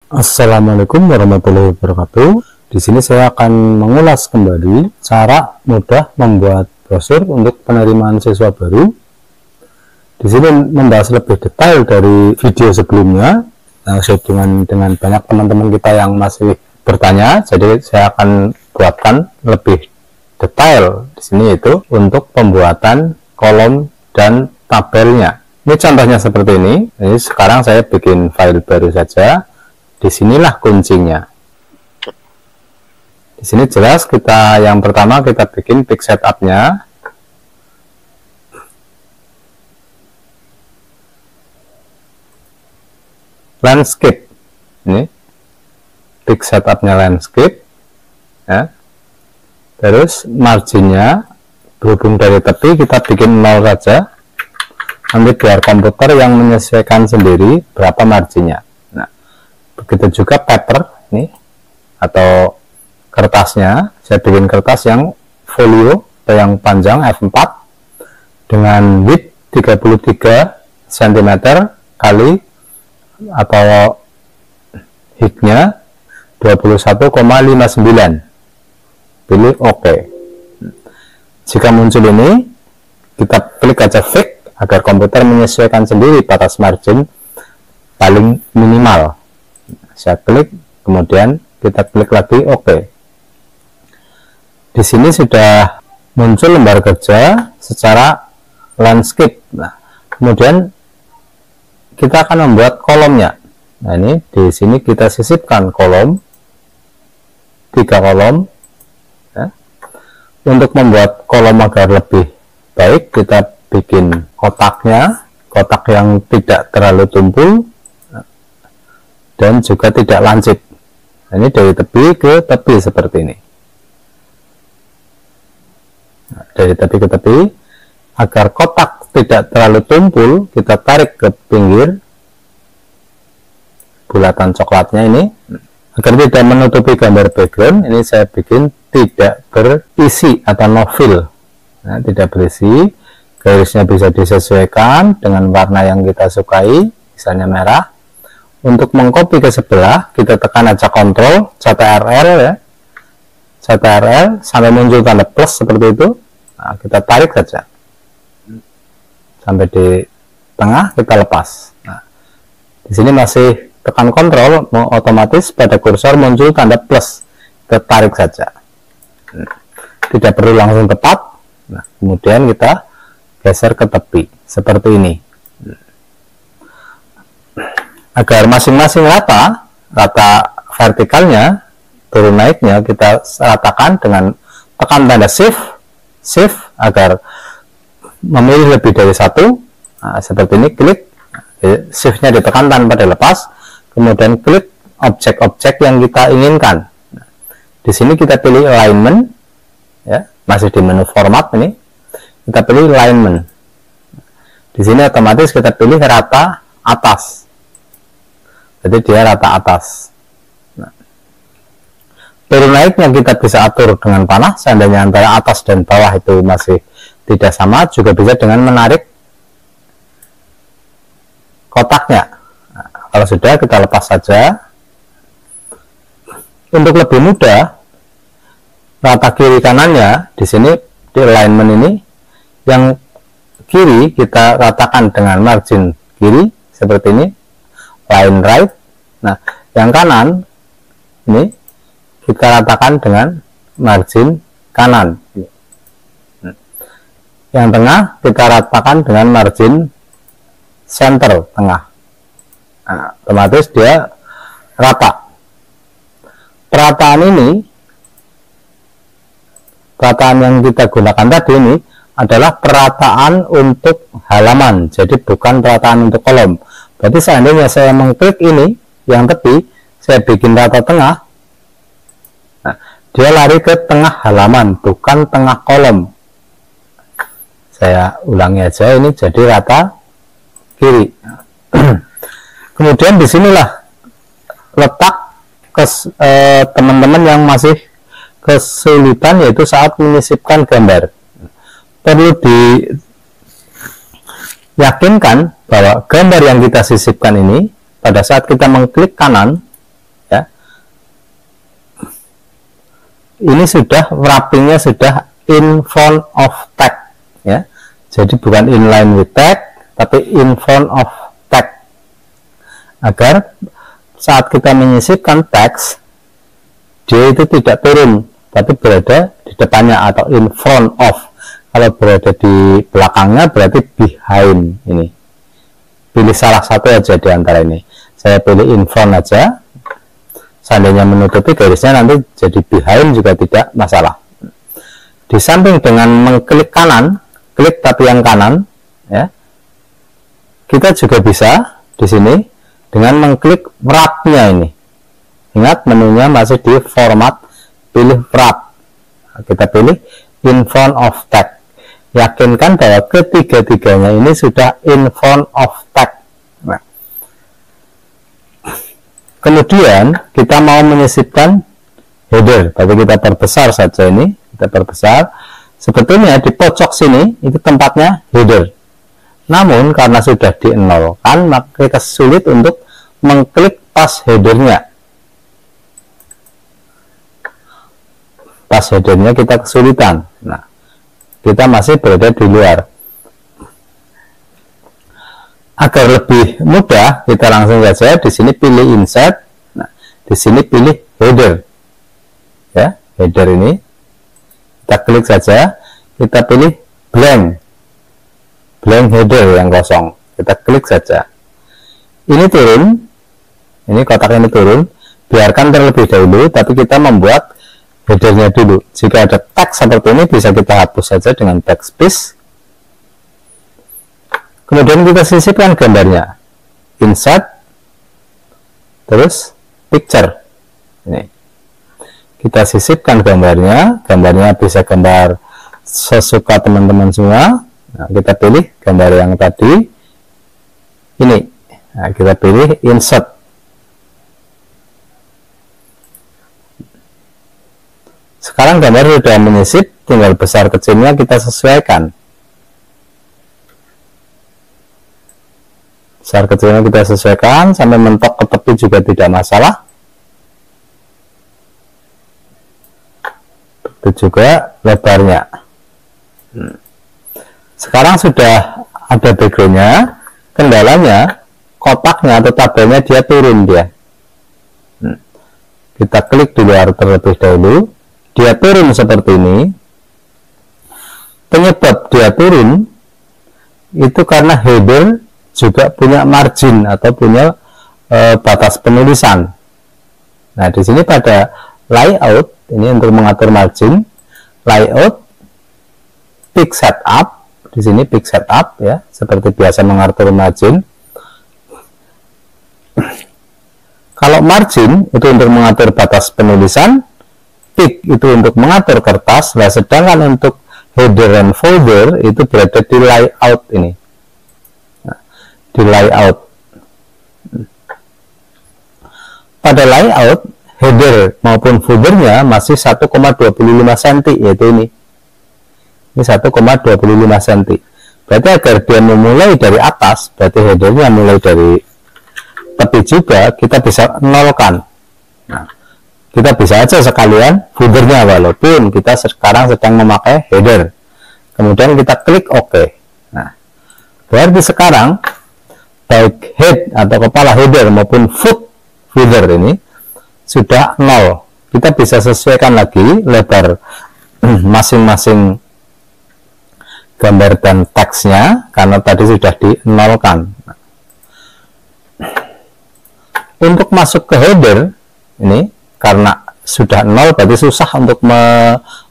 Assalamualaikum warahmatullahi wabarakatuh. Di sini saya akan mengulas kembali cara mudah membuat brosur untuk penerimaan siswa baru. Di sini membahas lebih detail dari video sebelumnya. Nah, dengan banyak teman-teman kita yang masih bertanya, jadi saya akan buatkan lebih detail di sini, yaitu untuk pembuatan kolom dan tabelnya. Ini contohnya seperti ini. Jadi sekarang saya bikin file baru saja. Disinilah kuncinya. Di sini jelas yang pertama kita bikin pick setupnya. Landscape. Ini pick setupnya landscape. Ya. Terus marginnya berhubung dari tepi kita bikin 0 saja. Nanti biar komputer yang menyesuaikan sendiri berapa marginnya. Begitu juga paper ini atau kertasnya, saya bikin kertas yang folio atau yang panjang F4 dengan width 33 cm kali atau height-nya 21,59. Pilih OK. Jika muncul ini, kita klik aja fix agar komputer menyesuaikan sendiri batas margin paling minimal. Saya klik, kemudian kita klik lagi OK. Di sini sudah muncul lembar kerja secara landscape. Nah, kemudian kita akan membuat kolomnya. Nah, ini di sini kita sisipkan kolom, 3 kolom. Ya. Untuk membuat kolom agar lebih baik, kita bikin kotaknya, kotak yang tidak terlalu tumpul dan juga tidak lancip. Nah, ini dari tepi ke tepi seperti ini. Nah, dari tepi ke tepi, agar kotak tidak terlalu tumpul, kita tarik ke pinggir bulatan coklatnya ini, agar tidak menutupi gambar background. Ini saya bikin tidak berisi atau no fill. Nah, tidak berisi, garisnya bisa disesuaikan dengan warna yang kita sukai, misalnya merah. Untuk mengcopy ke sebelah, kita tekan aja Ctrl, CTRL ya, CTRL sampai muncul tanda plus seperti itu. Nah, kita tarik saja sampai di tengah, kita lepas. Nah, di sini masih tekan Ctrl, otomatis pada kursor muncul tanda plus, kita tarik saja. Tidak perlu langsung tepat. Nah, kemudian kita geser ke tepi seperti ini. Agar masing-masing rata vertikalnya, turun naiknya kita ratakan dengan tekan tanda shift agar memilih lebih dari satu. Nah, seperti ini, klik shiftnya ditekan tanpa dilepas, kemudian klik objek-objek yang kita inginkan. Nah, di sini kita pilih alignment ya, masih di menu format ini, kita pilih alignment. Di sini otomatis kita pilih rata atas. Jadi dia rata atas. Nah, turun naiknya kita bisa atur dengan panah. Seandainya antara atas dan bawah itu masih tidak sama, juga bisa dengan menarik kotaknya. Nah, kalau sudah, kita lepas saja. Untuk lebih mudah, rata kiri kanannya di sini di alignment ini, yang kiri kita ratakan dengan margin kiri seperti ini, line right. Nah, yang kanan ini kita ratakan dengan margin kanan. Yang tengah kita ratakan dengan margin center tengah. Nah, otomatis dia rata. Perataan yang kita gunakan tadi ini adalah perataan untuk halaman, jadi bukan perataan untuk kolom. Berarti seandainya saya mengklik ini yang tepi, saya bikin rata tengah, nah, dia lari ke tengah halaman, bukan tengah kolom. Saya ulangi aja, ini jadi rata kiri. Kemudian disinilah letak teman-teman yang masih kesulitan, yaitu saat menyisipkan gambar. Perlu diyakinkan bahwa gambar yang kita sisipkan ini, pada saat kita mengklik kanan, ini sudah wrappingnya sudah in front of tag ya, jadi bukan inline with tag tapi in front of tag, agar saat kita menyisipkan teks dia itu tidak turun tapi berada di depannya atau in front of. Kalau berada di belakangnya berarti behind. Ini pilih salah satu aja di antara ini, saya pilih in front aja, seandainya menutupi garisnya nanti jadi behind juga tidak masalah. Di samping dengan mengklik kanan, klik tapi yang kanan ya, kita juga bisa di sini dengan mengklik wrap-nya. Ini ingat menunya masih di format, pilih wrap, kita pilih in front of tag, yakinkan bahwa ketiga-tiganya ini sudah in front of tag. Nah, kemudian kita mau menyisipkan header, tapi kita perbesar saja. Ini kita perbesar, sebetulnya di pojok sini itu tempatnya header, namun karena sudah di-nolkan maka kita sulit untuk mengklik pas headernya. Pas headernya kita kesulitan. Nah, kita masih berada di luar. Agar lebih mudah, kita langsung saja di sini pilih insert. Nah, di sini pilih header. Ya, header ini kita klik saja, kita pilih blank header yang kosong. Kita klik saja. Ini turun, ini kotak ini turun. Biarkan terlebih dahulu, tapi kita membuat headernya dulu. Jika ada teks seperti ini bisa kita hapus saja dengan backspace. Kemudian kita sisipkan gambarnya, insert, terus picture. Ini kita sisipkan gambarnya. Gambarnya bisa gambar sesuka teman-teman semua. Nah, kita pilih gambar yang tadi ini. Nah, kita pilih insert. Sekarang gambar sudah menyisip, tinggal besar kecilnya kita sesuaikan. Besar kecilnya kita sesuaikan, sampai mentok ke tepi juga tidak masalah. Itu juga lebarnya. Sekarang sudah ada backgroundnya, kendalanya kotaknya atau tabelnya dia turun dia. Kita klik di luar terlebih dahulu. Dia turun seperti ini. Penyebab dia turun itu karena header juga punya margin atau punya batas penulisan. Nah, di sini pada layout ini untuk mengatur margin, layout, pick setup, di sini pick setup ya, seperti biasa mengatur margin. Kalau margin itu untuk mengatur batas penulisan, pick itu untuk mengatur kertas. Nah, sedangkan untuk header dan folder itu berada di layout ini. Nah, di layout. Pada layout, header maupun foldernya masih 1,25 cm, yaitu ini. Ini 1,25 cm. Berarti agar dia memulai dari atas, berarti headernya mulai dari tepi juga, kita bisa nolkan. Nah, kita bisa aja sekalian foldernya walaupun kita sekarang sedang memakai header. Kemudian kita klik OK. Nah, berarti sekarang baik head atau kepala header maupun foot header ini sudah 0. Kita bisa sesuaikan lagi lebar masing-masing gambar dan teksnya karena tadi sudah di-nolkan. Untuk masuk ke header ini karena sudah 0 berarti susah untuk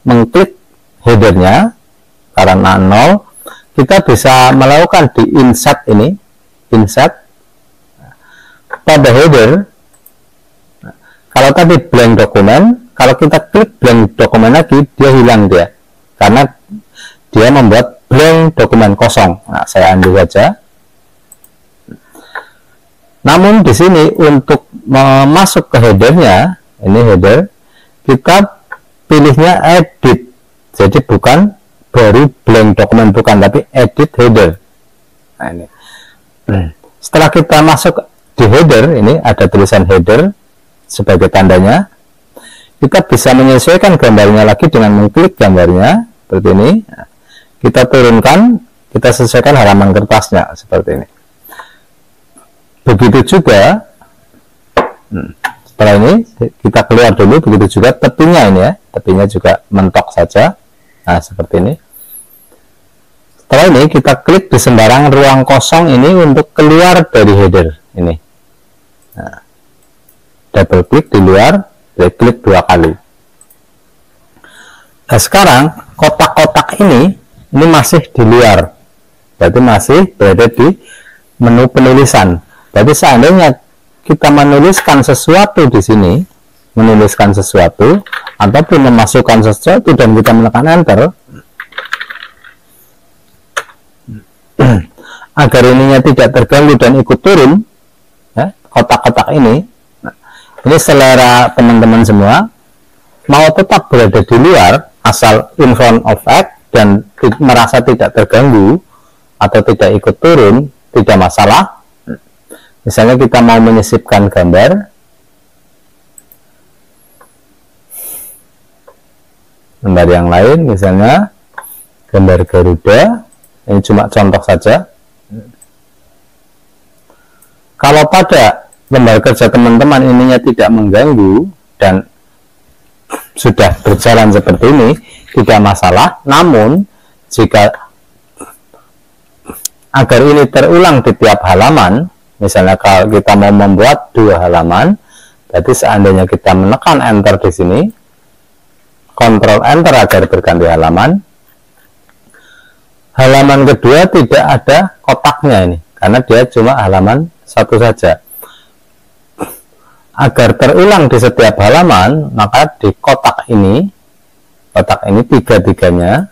mengklik headernya. Karena 0 kita bisa melakukan di insert ini, insert pada header. Kalau tadi blank dokumen, kalau kita klik blank dokumen lagi dia hilang dia karena dia membuat blank dokumen kosong. Nah, saya undo saja. Namun di sini untuk masuk ke headernya, ini header, kita pilihnya edit. Jadi bukan baru blank dokumen, bukan, tapi edit header. Nah, ini. Setelah kita masuk di header, ini ada tulisan header sebagai tandanya. kita bisa menyesuaikan gambarnya lagi dengan mengklik gambarnya seperti ini. Kita turunkan, kita sesuaikan halaman kertasnya seperti ini. Begitu juga setelah ini kita keluar dulu, begitu juga tepinya ini ya, tepinya juga mentok saja. Nah, seperti ini. Setelah ini kita klik di sembarang ruang kosong ini untuk keluar dari header ini. Nah, double klik di luar, klik 2 kali. Nah, sekarang kotak-kotak ini masih di luar, berarti masih berada di menu penulisan. Berarti seandainya kita menuliskan sesuatu di sini, menuliskan sesuatu ataupun memasukkan sesuatu dan kita menekan enter, agar ininya tidak terganggu dan ikut turun ya, kotak-kotak ini. Nah, ini selera teman-teman semua, mau tetap berada di luar asal in front of X dan merasa tidak terganggu atau tidak ikut turun, tidak masalah. Misalnya kita mau menyisipkan gambar yang lain, misalnya gambar Garuda, ini cuma contoh saja. Kalau pada lembar kerja teman-teman ininya tidak mengganggu dan sudah berjalan seperti ini, tidak masalah. Namun jika agar ini terulang di tiap halaman, misalnya kalau kita mau membuat 2 halaman, berarti seandainya kita menekan enter di sini, Ctrl enter agar berganti halaman, halaman kedua tidak ada kotaknya ini, karena dia cuma halaman 1 saja. Agar terulang di setiap halaman, maka di kotak ini 3-3-nya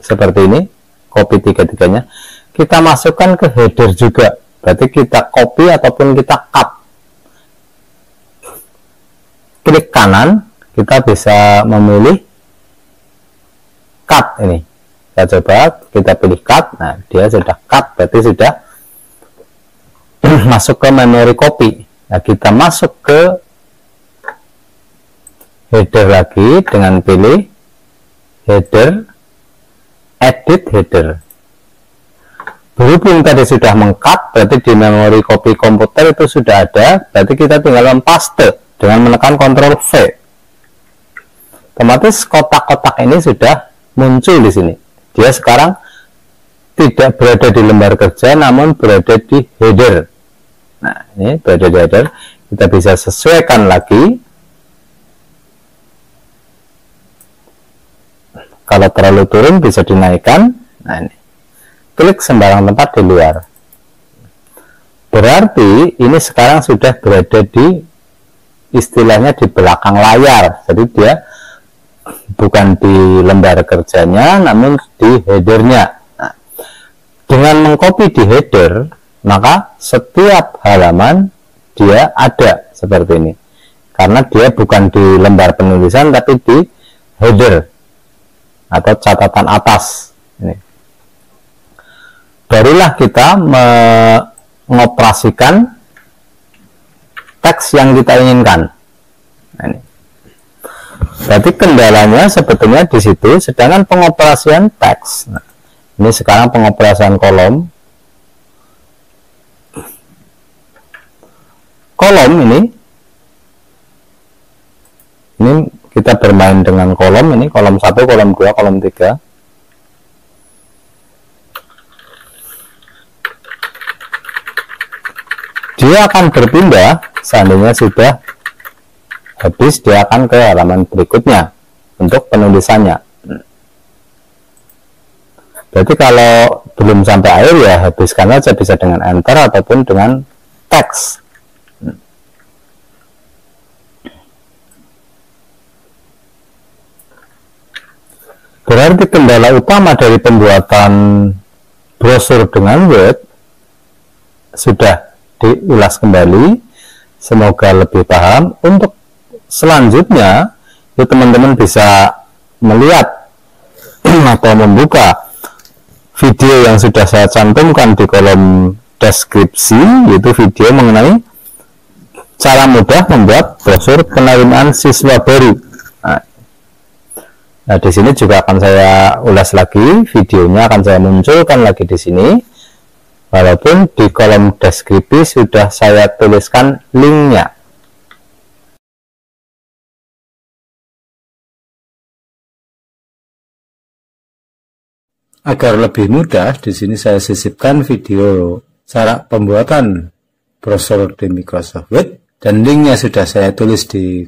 seperti ini, copy 3-3-nya, kita masukkan ke header juga. Berarti kita copy ataupun kita cut. Klik kanan, kita bisa memilih cut ini. Kita coba, kita pilih cut. Nah, dia sudah cut, berarti sudah masuk ke memori copy. Nah, kita masuk ke header lagi dengan pilih header, edit header. Berhubung tadi sudah meng-cut, berarti di memori copy komputer itu sudah ada, berarti kita tinggal mempaste dengan menekan Ctrl V. Otomatis kotak-kotak ini sudah muncul di sini. Dia sekarang tidak berada di lembar kerja, namun berada di header. Nah, ini berada di header. Kita bisa sesuaikan lagi. Kalau terlalu turun bisa dinaikkan. Nah, ini. Klik sembarang tempat di luar. Berarti ini sekarang sudah berada di istilahnya di belakang layar. Jadi dia bukan di lembar kerjanya, namun di headernya. Nah, dengan mengcopy di header, maka setiap halaman dia ada seperti ini. Karena dia bukan di lembar penulisan, tapi di header atau catatan atas. Ini. Barulah kita mengoperasikan teks yang kita inginkan. Nah, ini. Berarti kendalanya sebetulnya di situ, sedangkan pengoperasian teks. Nah, ini sekarang pengoperasian kolom. Kolom ini kita bermain dengan kolom ini, kolom 1, kolom 2, kolom 3. Dia akan berpindah seandainya sudah habis, dia akan ke halaman berikutnya untuk penulisannya. Berarti kalau belum sampai akhir ya habiskan aja, bisa dengan enter ataupun dengan teks. Berarti kendala utama dari pembuatan brosur dengan Word sudah diulas kembali. Semoga lebih paham. Untuk selanjutnya teman-teman bisa melihat atau membuka video yang sudah saya cantumkan di kolom deskripsi, yaitu video mengenai cara mudah membuat brosur penerimaan siswa baru. Nah, di sini juga akan saya ulas lagi, videonya akan saya munculkan lagi di sini. Walaupun di kolom deskripsi sudah saya tuliskan linknya. Agar lebih mudah, di sini saya sisipkan video cara pembuatan brosur di Microsoft Word, dan linknya sudah saya tulis di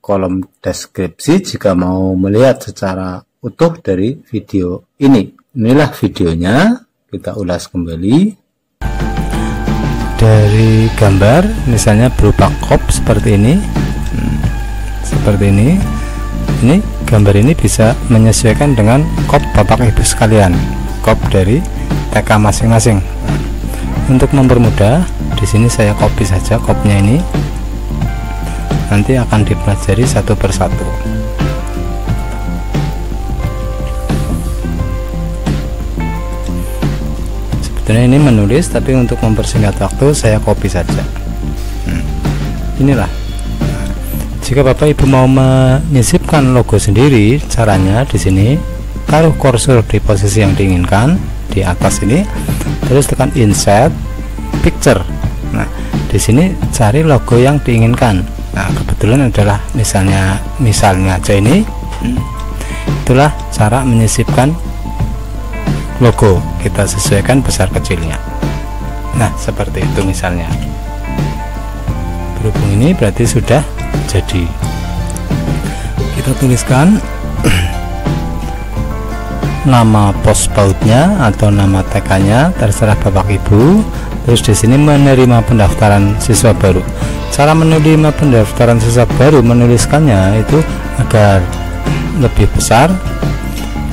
kolom deskripsi jika mau melihat secara utuh dari video ini. Inilah videonya, kita ulas kembali. Dari gambar, misalnya berupa crop seperti ini, ini gambar ini bisa menyesuaikan dengan crop Bapak Ibu sekalian, crop dari TK masing-masing. Untuk mempermudah, di sini saya copy saja cropnya ini, nanti akan dipelajari satu persatu. Sebetulnya ini menulis, tapi untuk mempersingkat waktu saya copy saja. Inilah. Jika Bapak Ibu mau menyisipkan logo sendiri, caranya di sini taruh kursor di posisi yang diinginkan di atas ini, terus tekan Insert Picture. Nah, di sini cari logo yang diinginkan. Nah, kebetulan adalah misalnya aja ini. Itulah cara menyisipkan logo. Kita sesuaikan besar kecilnya. Nah, seperti itu misalnya. Berhubung ini berarti sudah jadi. Kita tuliskan nama pos bautnya atau nama TK-nya, terserah Bapak Ibu. Terus di sini menerima pendaftaran siswa baru. Cara menerima pendaftaran siswa baru, menuliskannya itu agar lebih besar,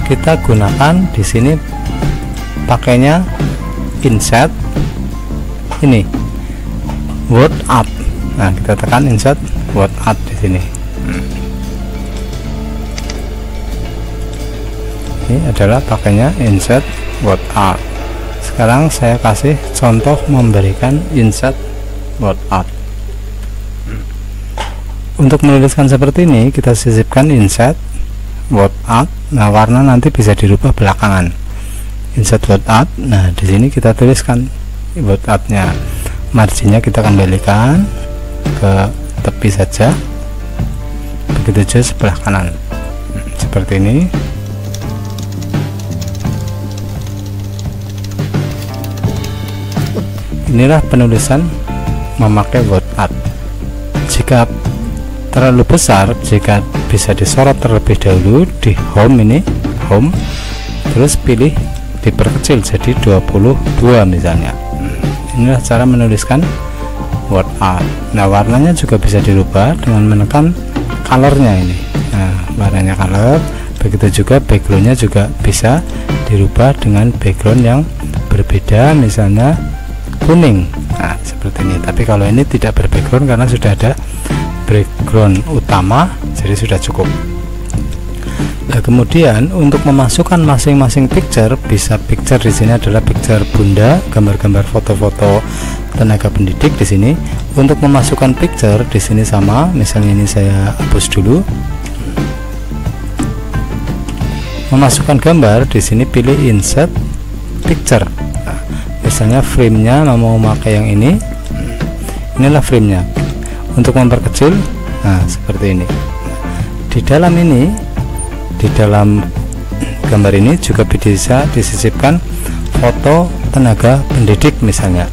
kita gunakan di sini pakainya insert ini word art. Nah, kita tekan insert word art di sini. Ini adalah pakainya insert word art. Sekarang saya kasih contoh memberikan insert word art. Untuk menuliskan seperti ini, kita sisipkan insert word art. Nah, warna nanti bisa dirubah belakangan. Insert word art. Nah, di sini kita tuliskan word artnya. Marginnya kita kembalikan ke tepi saja. Begitu juga sebelah kanan. Seperti ini. Inilah penulisan memakai word art. Jika terlalu besar, jika bisa disorot terlebih dahulu di home ini, home, terus pilih diperkecil jadi 22 misalnya. Inilah cara menuliskan word art. Nah, warnanya juga bisa dirubah dengan menekan colornya ini. Nah, warnanya color. Begitu juga backgroundnya juga bisa dirubah dengan background yang berbeda, misalnya kuning. Nah, seperti ini. Tapi kalau ini tidak berbackground karena sudah ada background utama, jadi sudah cukup. Nah, kemudian untuk memasukkan masing-masing picture, bisa picture di sini adalah picture bunda, gambar-gambar foto-foto tenaga pendidik di sini. Untuk memasukkan picture di sini sama, misalnya ini saya hapus dulu. Memasukkan gambar di sini pilih insert picture. Nah, misalnya frame-nya mau pakai yang ini. Inilah frame-nya. Untuk memperkecil, nah seperti ini. Di dalam ini, di dalam gambar ini juga bisa disisipkan foto tenaga pendidik misalnya.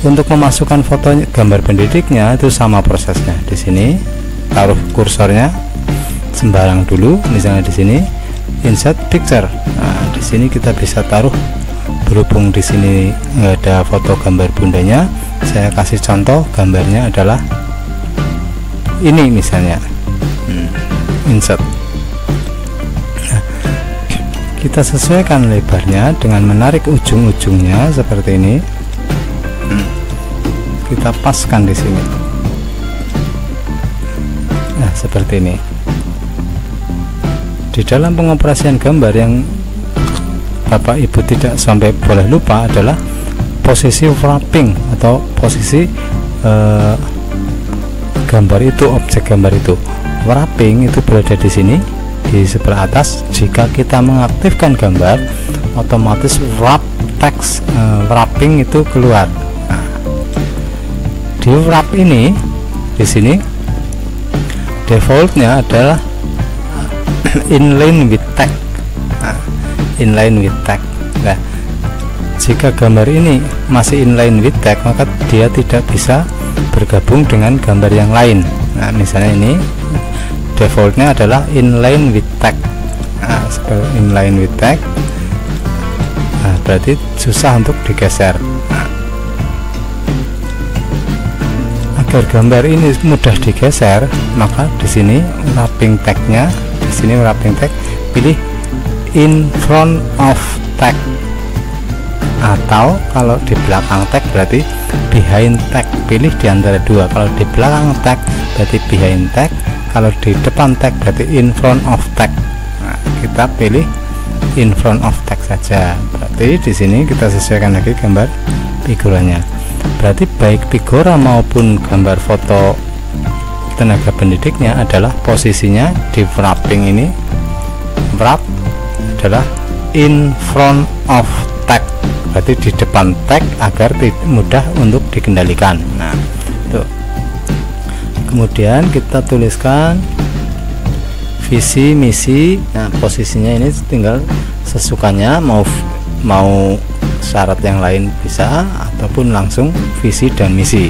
Untuk memasukkan foto gambar pendidiknya itu sama prosesnya. Di sini taruh kursornya sembarang dulu, misalnya di sini insert picture. Nah, di sini kita bisa taruh, berhubung di sini nggak ada foto gambar bundanya, saya kasih contoh gambarnya adalah ini misalnya. Insert. Nah, kita sesuaikan lebarnya dengan menarik ujung-ujungnya seperti ini. Kita paskan di sini. Nah, seperti ini. Di dalam pengoperasian gambar yang Bapak Ibu tidak sampai boleh lupa adalah posisi wrapping atau posisi gambar itu, objek gambar itu. Wrapping itu berada di sini di sebelah atas. Jika kita mengaktifkan gambar, otomatis wrap text wrapping itu keluar. Nah, di wrap ini di sini defaultnya adalah inline with tag. Nah, inline with tag. Nah, jika gambar ini masih inline with tag, maka dia tidak bisa bergabung dengan gambar yang lain. Nah, misalnya ini defaultnya adalah inline with tag. Nah, inline with tag, nah, berarti susah untuk digeser. Nah, agar gambar ini mudah digeser, maka di sini wrapping tagnya, di sini wrapping tag, pilih in front of tag, atau kalau di belakang tag berarti behind tag. Pilih di antara dua. Kalau di belakang tag berarti behind tag, kalau di depan tag berarti in front of tag. Nah, kita pilih in front of tag saja. Berarti di sini kita sesuaikan lagi gambar figurannya. Berarti baik figura maupun gambar foto tenaga pendidiknya adalah posisinya di wrapping ini. Wrap adalah in front of tag, berarti di depan tag agar mudah untuk dikendalikan. Nah, tuh. Kemudian kita tuliskan visi misi. Nah, posisinya ini tinggal sesukanya, mau syarat yang lain bisa, ataupun langsung visi dan misi.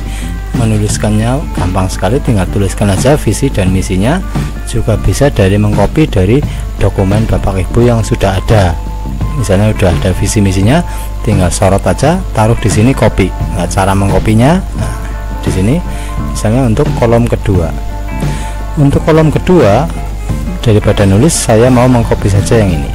Menuliskannya gampang sekali, tinggal tuliskan aja visi dan misinya. Juga bisa dari mengcopy dari dokumen Bapak Ibu yang sudah ada. Misalnya udah ada visi misinya, tinggal sorot aja, taruh di sini, copy. Nah, cara mengkopinya, nah, di sini misalnya untuk kolom kedua. Untuk kolom kedua, daripada nulis, saya mau mengcopy saja yang ini.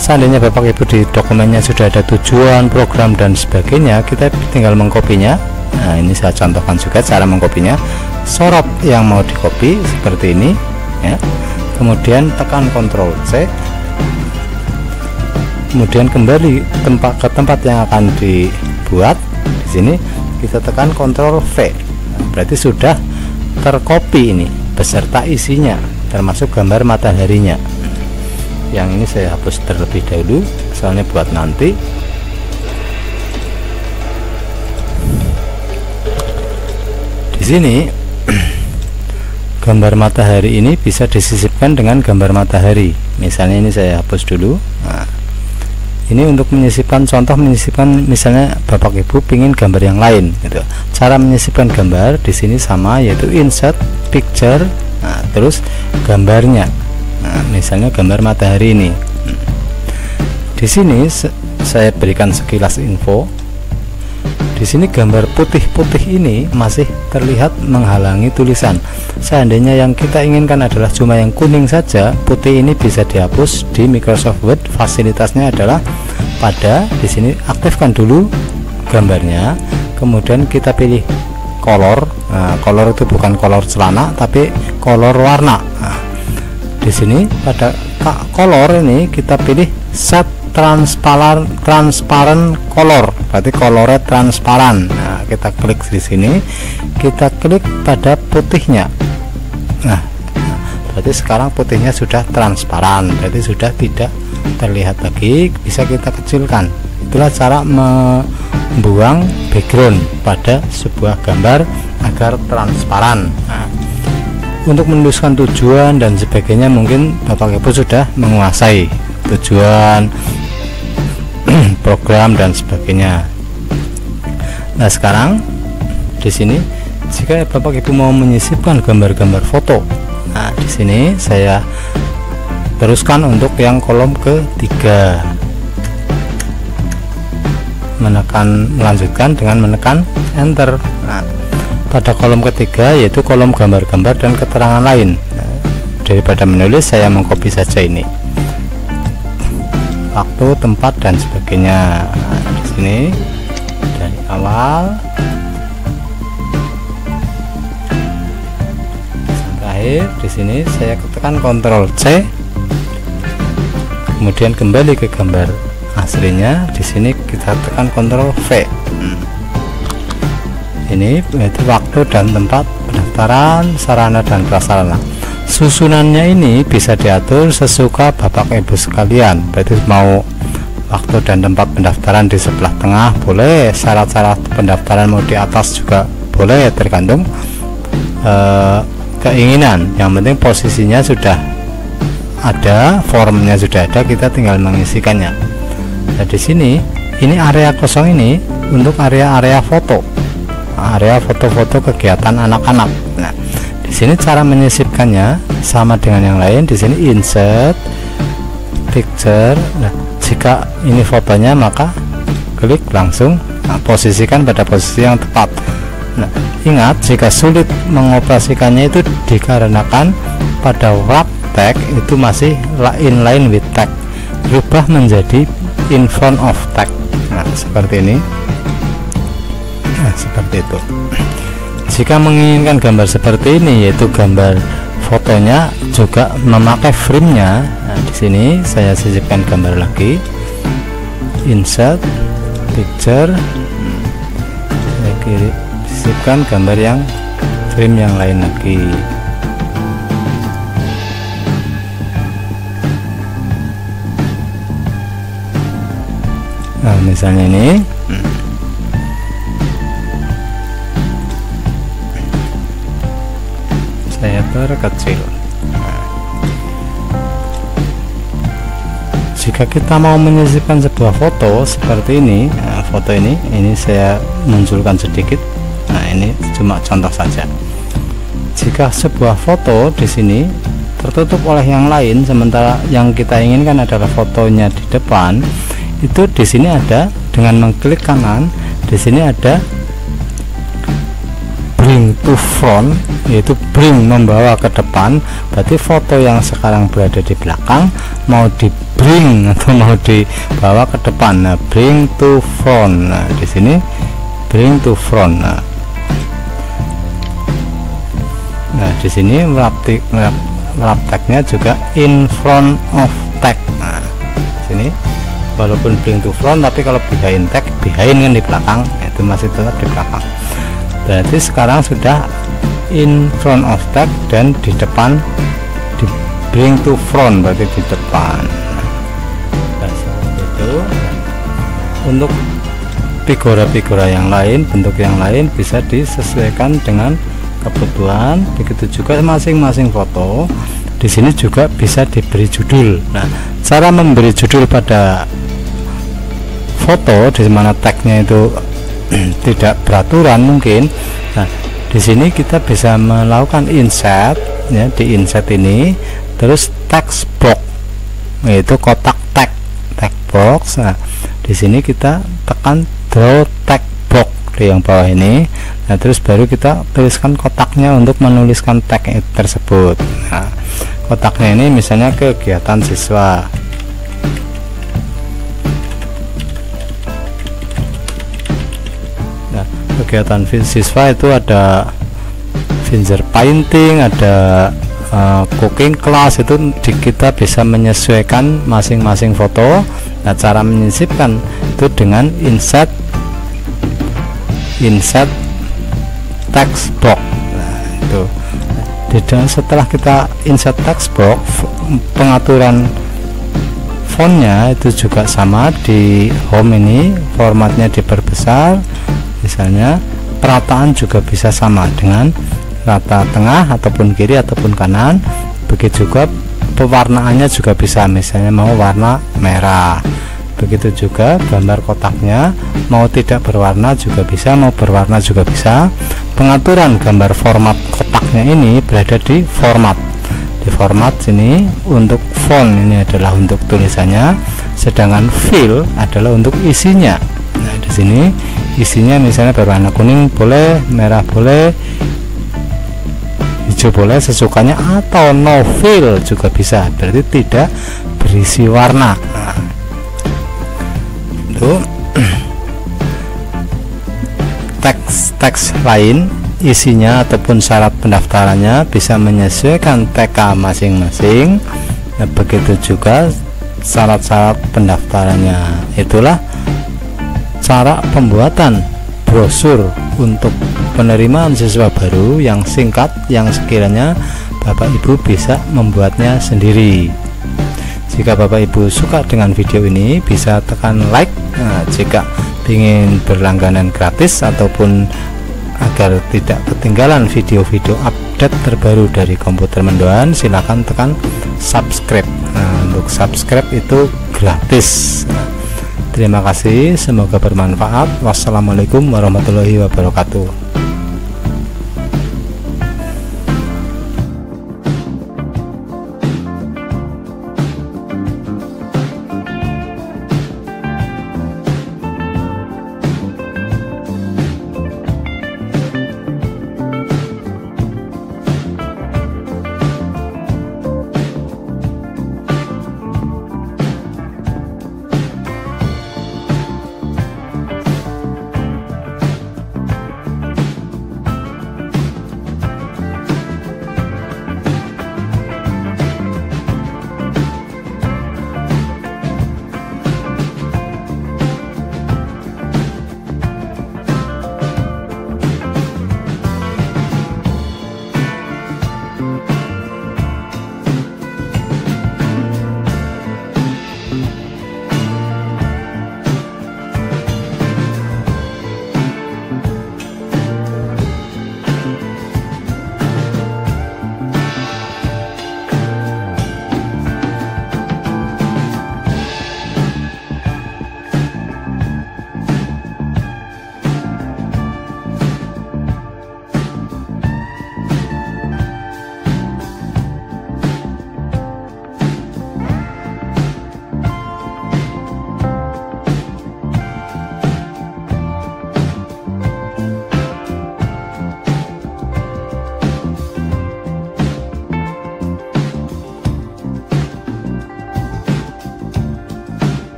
Seandainya Bapak Ibu di dokumennya sudah ada tujuan, program dan sebagainya, kita tinggal mengkopinya. Nah, ini saya contohkan juga cara mengkopinya. Sorot yang mau dikopi seperti ini, ya. Kemudian tekan Ctrl C. Kemudian kembali ke tempat yang akan dibuat. Di sini kita tekan Ctrl V. Nah, berarti sudah terkopi ini beserta isinya, termasuk gambar mataharinya. Yang ini saya hapus terlebih dahulu, soalnya buat nanti. Di sini gambar matahari ini bisa disisipkan dengan gambar matahari. Misalnya ini saya hapus dulu. Nah, ini untuk menyisipkan, contoh menyisipkan, misalnya Bapak Ibu pingin gambar yang lain gitu. Cara menyisipkan gambar di sini sama, yaitu insert picture, nah, terus gambarnya. Nah, misalnya gambar matahari ini. Di sini saya berikan sekilas info. Di sini gambar putih-putih ini masih terlihat menghalangi tulisan. Seandainya yang kita inginkan adalah cuma yang kuning saja, putih ini bisa dihapus di Microsoft Word. Fasilitasnya adalah pada di sini aktifkan dulu gambarnya, kemudian kita pilih color. Nah, color itu bukan color celana, tapi color warna. Nah, di sini pada color ini kita pilih set transparent color, berarti colornya transparan. Nah, kita klik di sini, kita klik pada putihnya. Nah, berarti sekarang putihnya sudah transparan, berarti sudah tidak terlihat lagi, bisa kita kecilkan. Itulah cara membuang background pada sebuah gambar agar transparan. Nah, untuk menuliskan tujuan dan sebagainya mungkin Bapak Ibu sudah menguasai tujuan, program dan sebagainya. Nah, sekarang di sini jika Bapak Ibu mau menyisipkan gambar-gambar foto, nah di sini saya teruskan untuk yang kolom ketiga, melanjutkan dengan menekan enter. Nah, pada kolom ketiga yaitu kolom gambar-gambar dan keterangan lain. Nah, daripada menulis, saya mengcopy saja ini, waktu, tempat dan sebagainya. Nah, di sini dari awal sampai akhir. Di sini saya tekan Ctrl C, kemudian kembali ke gambar aslinya. Di sini kita tekan Ctrl V. ini yaitu waktu dan tempat pendaftaran, sarana dan prasarana. Susunannya ini bisa diatur sesuka Bapak Ibu sekalian. Berarti mau waktu dan tempat pendaftaran di sebelah tengah boleh, syarat-syarat pendaftaran mau di atas juga boleh, tergantung keinginan. Yang penting posisinya sudah ada, formnya sudah ada, kita tinggal mengisikannya. Nah, di sini ini area kosong ini untuk area-area foto, area foto-foto kegiatan anak-anak. Nah, di sini cara menyisipkannya sama dengan yang lain. Di sini insert picture. Nah, jika ini fotonya maka klik langsung, posisikan pada posisi yang tepat. Nah, ingat jika sulit mengoperasikannya itu dikarenakan pada wrap tag itu masih inline with tag, berubah menjadi in front of tag. Nah, seperti ini. Nah, seperti itu. Jika menginginkan gambar seperti ini, yaitu gambar fotonya juga memakai frame-nya. Nah, di sini saya sisipkan gambar lagi. Insert picture. Saya kiri sisipkan gambar yang frame yang lain lagi. Nah, misalnya ini saya perkecil. Jika kita mau menyisipkan sebuah foto seperti ini, nah, foto ini saya munculkan sedikit. Nah, ini cuma contoh saja. Jika sebuah foto di sini tertutup oleh yang lain, sementara yang kita inginkan adalah fotonya di depan, itu di sini ada, dengan mengklik kanan, di sini ada bring to front, yaitu bring membawa ke depan. Berarti foto yang sekarang berada di belakang mau di bring atau mau dibawa ke depan. Nah, bring to front. Nah, di sini bring to front. Nah, di sini wrap tagnya juga in front of tag. Nah, di sini walaupun bring to front, tapi kalau behind tag, behind kan di belakang, itu masih tetap di belakang. Berarti sekarang sudah in front of tag dan di depan di bring to front, berarti di depan. Nah, seperti itu. Untuk figura-figura yang lain, bentuk yang lain bisa disesuaikan dengan kebutuhan. Begitu juga masing-masing foto di sini juga bisa diberi judul. Nah, cara memberi judul pada foto di mana tagnya itu tidak beraturan mungkin. Nah, di sini kita bisa melakukan insert, ya, di insert ini, terus text box, yaitu kotak tag box. Nah, di sini kita tekan draw tag box di yang bawah ini. Nah, terus baru kita tuliskan kotaknya untuk menuliskan tag tersebut. Nah, kotaknya ini misalnya kegiatan siswa. Kegiatan siswa itu ada finger painting, ada cooking class. Itu kita bisa menyesuaikan masing-masing foto. Nah, cara menyisipkan itu dengan insert text box. Nah, itu setelah kita insert text box, pengaturan fontnya itu juga sama. Di home ini formatnya diperbesar. Misalnya perataan juga bisa sama dengan rata tengah ataupun kiri ataupun kanan. Begitu juga pewarnaannya juga bisa, misalnya mau warna merah. Begitu juga gambar kotaknya mau tidak berwarna juga bisa, mau berwarna juga bisa. Pengaturan gambar format kotaknya ini berada di format. Di format sini untuk font ini adalah untuk tulisannya, sedangkan fill adalah untuk isinya. Nah, di sini isinya misalnya berwarna kuning boleh, merah boleh, hijau boleh, sesukanya, atau no fill juga bisa, berarti tidak berisi warna. Nah, itu teks lain isinya ataupun syarat pendaftarannya bisa menyesuaikan TK masing-masing. Nah, begitu juga syarat-syarat pendaftarannya. Itulah cara pembuatan brosur untuk penerimaan siswa baru yang singkat, yang sekiranya Bapak Ibu bisa membuatnya sendiri. Jika Bapak Ibu suka dengan video ini, bisa tekan like. Nah, jika ingin berlangganan gratis ataupun agar tidak ketinggalan video-video update terbaru dari Komputer Mendoan, silakan tekan subscribe. Nah, untuk subscribe itu gratis. Nah, terima kasih, semoga bermanfaat. Wassalamualaikum warahmatullahi wabarakatuh.